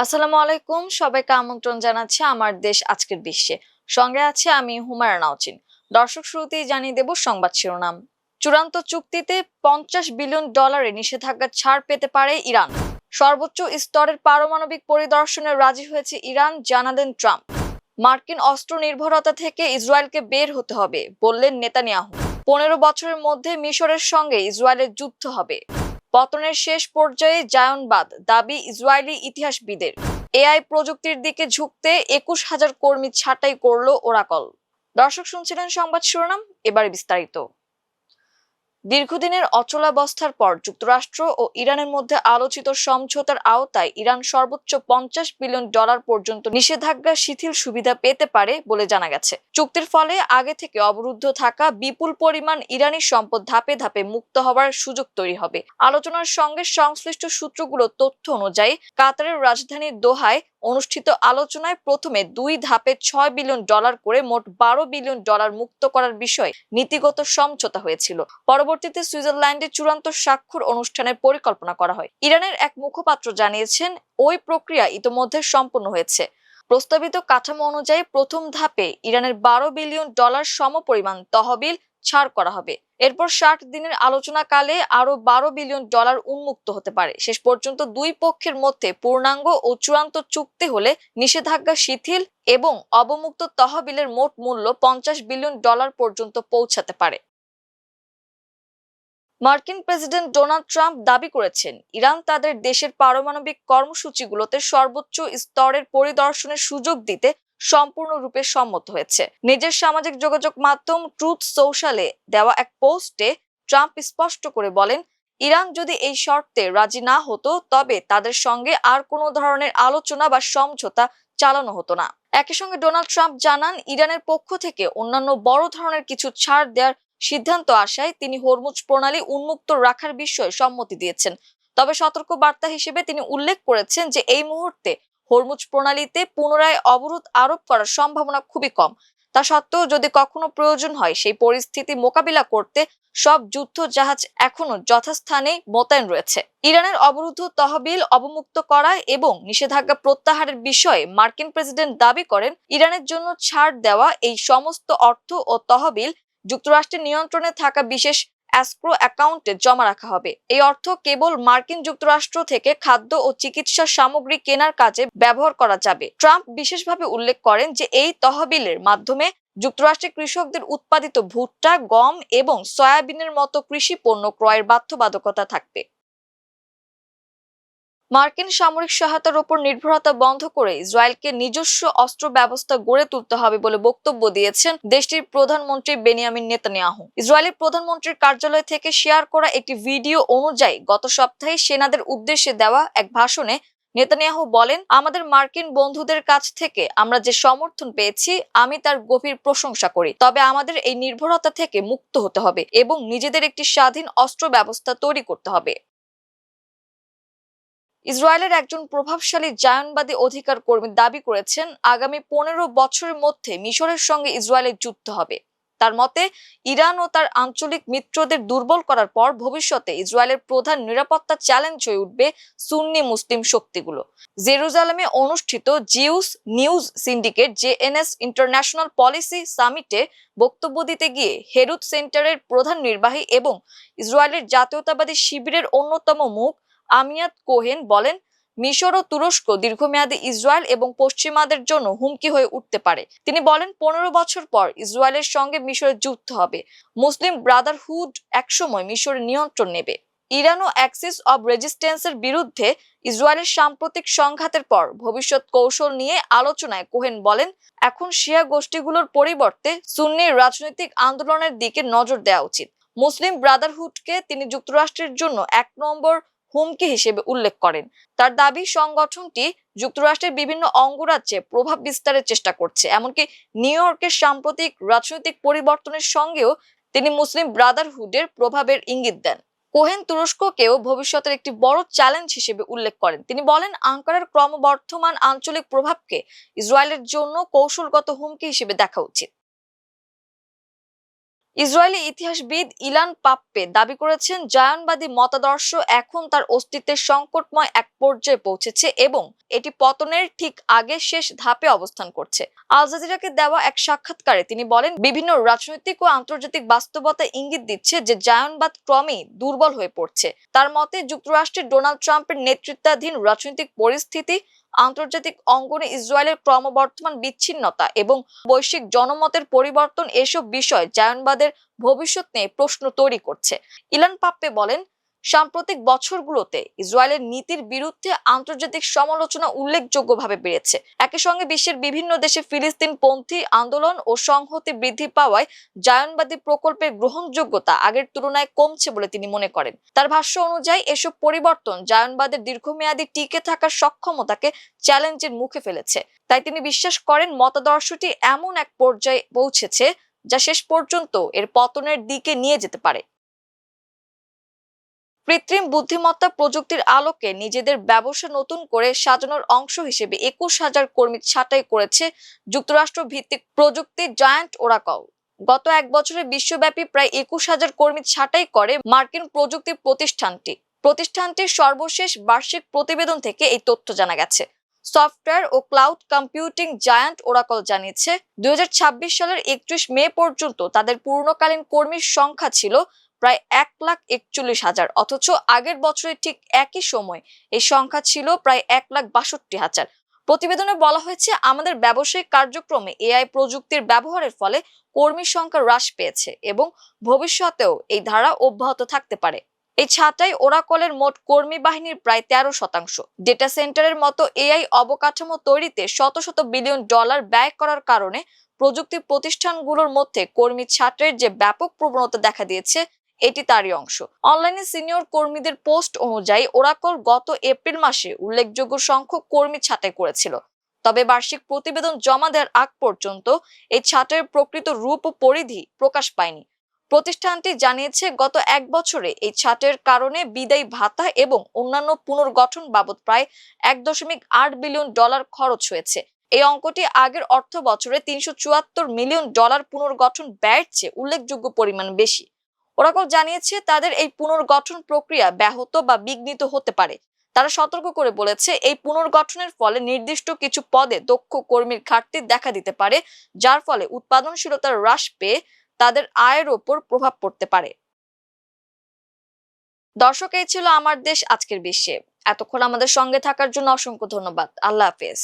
আসসালামু আলাইকুম, সবাইকে আমন্ত্রণ জানাচ্ছি আমার দেশ আজকের বিশ্বে। সঙ্গে আছে আমি হুমায়রা নাওচিন। দর্শক, শুরুতেই জানিয়ে দেব সংবাদ শিরোনাম। চূড়ান্ত চুক্তিতে $50 বিলিয়ন নিষেধাজ্ঞা ছাড় পেতে পারে ইরান। সর্বোচ্চ স্তরের পারমাণবিক পরিদর্শনে রাজি হয়েছে ইরান, জানালেন ট্রাম্প। মার্কিন অস্ত্র নির্ভরতা থেকে ইসরায়েলকে বের হতে হবে, বললেন নেতানিয়াহু। 15 বছরের মধ্যে মিশরের সঙ্গে ইসরায়েলের যুদ্ধ হবে। পতনের শেষ পর্যায়ে জায়নবাদ, দাবি ইসরায়েলি ইতিহাসবিদের। এআই প্রযুক্তির দিকে ঝুঁকতে 21,000 কর্মী ছাঁটাই করল ওরাকল। দর্শক, শুনছিলেন সংবাদ শিরোনাম, এবারে বিস্তারিত। দীর্ঘদিনের অচলাবস্থার পর যুক্তরাষ্ট্র ও ইরানের মধ্যে আলোচিত সমঝোতার আওতায় ইরান সর্বোচ্চ $50 বিলিয়ন পর্যন্ত নিষেধাজ্ঞা শিথিল সুবিধা পেতে পারে বলে জানা গেছে। চুক্তির ফলে আগে থেকে অবরুদ্ধ থাকা বিপুল পরিমাণ ইরানি সম্পদ ধাপে ধাপে মুক্ত হওয়ার সুযোগ তৈরি হবে। আলোচনার সঙ্গে সংশ্লিষ্ট সূত্রগুলোর তথ্য অনুযায়ী কাতারের রাজধানী দোহায় অনুষ্ঠিত আলোচনায় প্রথমে 2 ধাপে $6 বিলিয়ন করে মোট $12 বিলিয়ন মুক্ত করার বিষয়ে নীতিগত সমঝোতা হয়েছিল। পরবর্তীতে সুইজারল্যান্ডে চূড়ান্ত স্বাক্ষর অনুষ্ঠানের পরিকল্পনা করা হয়। ইরানের এক মুখপাত্র জানিয়েছেন, ওই প্রক্রিয়া ইতোমধ্যে সম্পন্ন হয়েছে। প্রস্তাবিত কাঠামো অনুযায়ী প্রথম ধাপে ইরানের $12 বিলিয়ন সমপরিমাণ তহবিল ছাড় করা হবে। এরপর 60 দিনের আলোচনাকালে আরো $12 বিলিয়ন উন্মুক্ত হতে পারে। শেষ পর্যন্ত দুই পক্ষের মধ্যে পূর্ণাঙ্গ ও চূড়ান্ত চুক্তি হলে নিষেধাজ্ঞা শিথিল এবং অবমুক্ত তহবিলের মোট মূল্য $50 বিলিয়ন পর্যন্ত পৌঁছাতে পারে। মার্কিন প্রেসিডেন্ট ডোনাল্ড ট্রাম্প দাবি করেছেন, ইরান তাদের দেশের পারমাণবিক কর্মসূচিগুলোতে সর্বোচ্চ স্তরের পরিদর্শনের সুযোগ দিতে সম্পূর্ণরূপে সম্মত হয়েছে। নিজের সামাজিক যোগাযোগ মাধ্যম ট্রুথ সোশ্যালে দেওয়া এক পোস্টে ট্রাম্প স্পষ্ট করে বলেন, ইরান যদি এই শর্তে রাজি না হতো তবে তাদের সঙ্গে আর কোনো ধরনের আলোচনা বা সমঝোতা চালানো হতো না। একই সঙ্গে ডোনাল্ড ট্রাম্প জানান, ইরানের পক্ষ থেকে অন্যান্য বড় ধরনের কিছু ছাড় দেওয়ার সিদ্ধান্ত আসায় তিনি হরমুজ প্রণালী উন্মুক্ত রাখার বিষয়ে সম্মতি দিয়েছেন। তবে সতর্ক বার্তা হিসেবে তিনি উল্লেখ করেছেন যে এই মুহূর্তে হরমুজ প্রণালীতে পুনরায় অবরোধ আরোপ করার সম্ভাবনা খুবই কম। তা সত্ত্বেও যদি কখনো প্রয়োজন হয়, সেই পরিস্থিতি মোকাবিলা করতে সব যুদ্ধ জাহাজ এখনো যথাস্থানে মোতায়েন রয়েছে। ইরানের অবরুদ্ধ তহবিল অবমুক্ত করা এবং নিষেধাজ্ঞা প্রত্যাহারের বিষয়ে মার্কিন প্রেসিডেন্ট দাবি করেন, ইরানের জন্য ছাড় দেওয়া এই সমস্ত অর্থ ও তহবিল যুক্তরাষ্ট্রের নিয়ন্ত্রণে থাকা বিশেষ এসক্রো অ্যাকাউন্টে জমা রাখা হবে। এই অর্থ কেবল মার্কিন যুক্তরাষ্ট্র থেকে খাদ্য ও চিকিৎসা সামগ্রী কেনার কাজে ব্যবহার করা যাবে। ট্রাম্প বিশেষভাবে উল্লেখ করেন যে এই তহবিলের মাধ্যমে যুক্তরাষ্ট্রের কৃষকদের উৎপাদিত ভুট্টা, গম এবং সয়াবিনের মতো কৃষি পণ্য ক্রয়ের বাধ্যবাধকতা থাকবে। মার্কিন সামরিক সহায়তার উপর নির্ভরতা বন্ধ করে ইসরায়েলকে নিজস্ব অস্ত্র ব্যবস্থা গড়ে তুলতে হবে বলে বক্তব্য দিয়েছেন দেশটির প্রধানমন্ত্রী বেনিয়ামিন নেতানিয়াহু। ইসরায়েলের প্রধানমন্ত্রীর কার্যালয় থেকে শেয়ার করা একটি ভিডিও অনুযায়ী গত সপ্তাহে সেনাদের উদ্দেশ্যে দেওয়া এক ভাষণে নেতানিয়াহু বলেন, আমাদের মার্কিন বন্ধুদের কাছ থেকে আমরা যে সমর্থন পেয়েছি আমি তার গভীর প্রশংসা করি। তবে আমাদের এই নির্ভরতা থেকে মুক্ত হতে হবে এবং নিজেদের একটি স্বাধীন অস্ত্র ব্যবস্থা তৈরি করতে হবে। ইসরায়েলের একজন প্রভাবশালী জায়নবাদী অধিকার কর্মী দাবি করেছেন, আগামী 15 বছরের মধ্যে মিশরের সঙ্গে ইসরায়েলের যুদ্ধ হবে। তার মতে, ইরান ও তার আঞ্চলিক মিত্রদের দুর্বল করার পর ভবিষ্যতে ইসরায়েলের প্রধান নিরাপত্তা চ্যালেঞ্জ হয়ে উঠবে সুন্নি মুসলিম শক্তিগুলো। জেরুজালেমে অনুষ্ঠিত Jewish news syndicate JNS international policy সামিটে বক্তব্য দিতে গিয়ে হেরুত সেন্টারের প্রধান নির্বাহী এবং ইসরায়েলের জাতীয়তাবাদী শিবিরের অন্যতম মুখ আমিয়াত কোহেন বলেন, মিশর ও তুরস্ক দীর্ঘমেয়াদী ইসরায়েল এবং পশ্চিমাদের জন্য হুমকি হয়ে উঠতে পারে। তিনি বলেন, 15 বছর পর ইসরায়েলের সঙ্গে মিশরের যুদ্ধ হবে। মুসলিম ব্রাদারহুড একসময় মিশরের নিয়ন্ত্রণ নেবে। ইরান ও অ্যাক্সিস অব রেজিস্ট্যান্সের বিরুদ্ধে ইসরায়েলের সাম্প্রতিক সংঘাতের পর ভবিষ্যৎ কৌশল নিয়ে আলোচনায় কোহেন বলেন, এখন শিয়া গোষ্ঠীগুলোর পরিবর্তে সুন্নি রাজনৈতিক আন্দোলনের দিকে নজর দেওয়া উচিত। মুসলিম ব্রাদারহুডকে তিনি যুক্তরাষ্ট্রের জন্য 1 নম্বর হুমকি হিসেবে উল্লেখ করেন। তার দাবি, সংগঠনটি যুক্তরাষ্ট্রের বিভিন্ন অঙ্গরাজ্যে প্রভাব বিস্তারের চেষ্টা করছে। এমনকি নিউ ইয়র্কের সাম্প্রতিক রাজনৈতিক পরিবর্তনের সঙ্গেও তিনি মুসলিম ব্রাদারহুডের প্রভাবের ইঙ্গিত দেন। কোহেন তুরস্ককেও ভবিষ্যতের একটি বড় চ্যালেঞ্জ হিসেবে উল্লেখ করেন। তিনি বলেন, আঙ্কারার ক্রমবর্ধমান আঞ্চলিক প্রভাবকে ইসরায়েলের জন্য কৌশলগত হুমকি হিসেবে দেখা উচিত। ইসরায়েলি ইতিহাসবিদ ইলান পাপ্পে দাবি করেছেন, জায়নবাদী মতাদর্শ এখন তার অস্তিত্বের সংকটময় এক পর্যায়ে পৌঁছেছে এবং এটি পতনের ঠিক আগে শেষ ধাপে অবস্থান করছে। আল জাজিরাকে দেওয়া এক সাক্ষাৎকারে তিনি বলেন, বিভিন্ন রাজনৈতিক ও আন্তর্জাতিক বাস্তবতা ইঙ্গিত দিচ্ছে যে জায়নবাদ ক্রমেই দুর্বল হয়ে পড়ছে। তার মতে, যুক্তরাষ্ট্রের ডোনাল্ড ট্রাম্পের নেতৃত্বাধীন রাজনৈতিক পরিস্থিতি, আন্তর্জাতিক অঙ্গনে ইসরায়েলের ক্রমবর্ধমান বিচ্ছিন্নতা এবং বৈশ্বিক জনমতের পরিবর্তন এসব বিষয় জায়নবাদের ভবিষ্যৎ নিয়ে প্রশ্ন তৈরি করছে। ইলান পাপ্পে বলেন, সাম্প্রতিক বছরগুলোতে ইসরায়েলের নীতির বিরুদ্ধে আন্তর্জাতিক সমালোচনা উল্লেখযোগ্যভাবে বেড়েছে। একই সঙ্গে বিশ্বের বিভিন্ন দেশে ফিলিস্তিনপন্থী আন্দোলন ও সংহতি বৃদ্ধি পাওয়ায় জায়নবাদী প্রকল্পের গ্রহণযোগ্যতা আগের তুলনায় কমছে বলে তিনি মনে করেন। তার ভাষ্য অনুযায়ী এসব পরিবর্তন জায়নবাদের দীর্ঘমেয়াদী টিকে থাকার সক্ষমতাকে চ্যালেঞ্জের মুখে ফেলেছে। তাই তিনি বিশ্বাস করেন, মতাদর্শটি এমন এক পর্যায়ে পৌঁছেছে যা শেষ পর্যন্ত এর পতনের দিকে নিয়ে যেতে পারে। কৃত্রিম বুদ্ধিমত্তা প্রযুক্তির আলোকে নিজেদের ব্যবসা নতুন করে সাজানোর অংশ হিসেবে 21,000 কর্মী ছাঁটাই করেছে যুক্তরাষ্ট্র ভিত্তিক প্রযুক্তি জায়ান্ট ওরাকল। গত এক বছরে বিশ্বব্যাপী প্রায় 21,000 কর্মী ছাঁটাই করে মার্কিন প্রযুক্তি প্রতিষ্ঠানটির সর্বশেষ বার্ষিক প্রতিবেদন থেকে এই তথ্য জানা গেছে। সফটওয়্যার ও ক্লাউড কম্পিউটিং জায়ান্ট ওরাকল জানিয়েছে, 2026 সালের 31 মে পর্যন্ত তাদের পূর্ণকালীন কর্মীর সংখ্যা ছিল প্রায় 1,41,000, অথচ আগের বছরের ঠিক একই সময় এই সংখ্যা ছিল প্রায় 1,62,000। প্রতিবেদনে বলা হয়েছে, আমাদের ব্যবসায়িক কার্যক্রমে এআই প্রযুক্তির ব্যবহারের ফলে কর্মীর সংখ্যা হ্রাস পেয়েছে এবং ভবিষ্যতেও এই ধারা অব্যাহত থাকতে পারে। এই ছাঁটাই ওরাকলের মোট কর্মী বাহিনীর প্রায় 13%। ডেটা সেন্টারের মতো এআই অবকাঠামো তৈরিতে শত শত বিলিয়ন ডলার ব্যয় করার কারণে প্রযুক্তি প্রতিষ্ঠানগুলোর মধ্যে কর্মী ছাঁটাইয়ের যে ব্যাপক প্রবণতা দেখা দিয়েছে, এটি তারই অংশ। অনলাইনে সিনিয়র কর্মীদের পোস্ট অনুযায়ী ওরাকল গত এপ্রিল মাসে উল্লেখযোগ্য সংখ্যক কর্মী ছাঁটাই করেছিল। তবে বার্ষিক প্রতিবেদন জমা দেওয়ার আগ পর্যন্ত এই ছাঁটাইয়ের প্রকৃত রূপ ও পরিধি প্রকাশ পায়নি। প্রতিষ্ঠানটি জানিয়েছে, গত এক বছরে এই ছাঁটাইয়ের কারণে বিদায়ী ভাতা এবং অন্যান্য পুনর্গঠন বাবদ প্রায় 1.8 বিলিয়ন ডলার খরচ হয়েছে। এই অঙ্কটি আগের অর্থ বছরে 374 মিলিয়ন ডলার পুনর্গঠন ব্যয়ের চেয়ে উল্লেখযোগ্য পরিমাণ বেশি। ওরাকল জানিয়েছে, তাদের এই পুনর্গঠন প্রক্রিয়া ব্যাহত বা বিঘ্নিত হতে পারে। তারা সতর্ক করে বলেছে, এই পুনর্গঠনের ফলে নির্দিষ্ট কিছু পদে দক্ষ কর্মীর ঘাটতি দেখা দিতে পারে, যার ফলে উৎপাদনশীলতার হ্রাস পেয়ে তাদের আয়ের ওপর প্রভাব পড়তে পারে। দর্শক, এই ছিল আমার দেশ আজকের বিশ্বে। এতক্ষণ আমাদের সঙ্গে থাকার জন্য অসংখ্য ধন্যবাদ। আল্লাহ হাফেজ।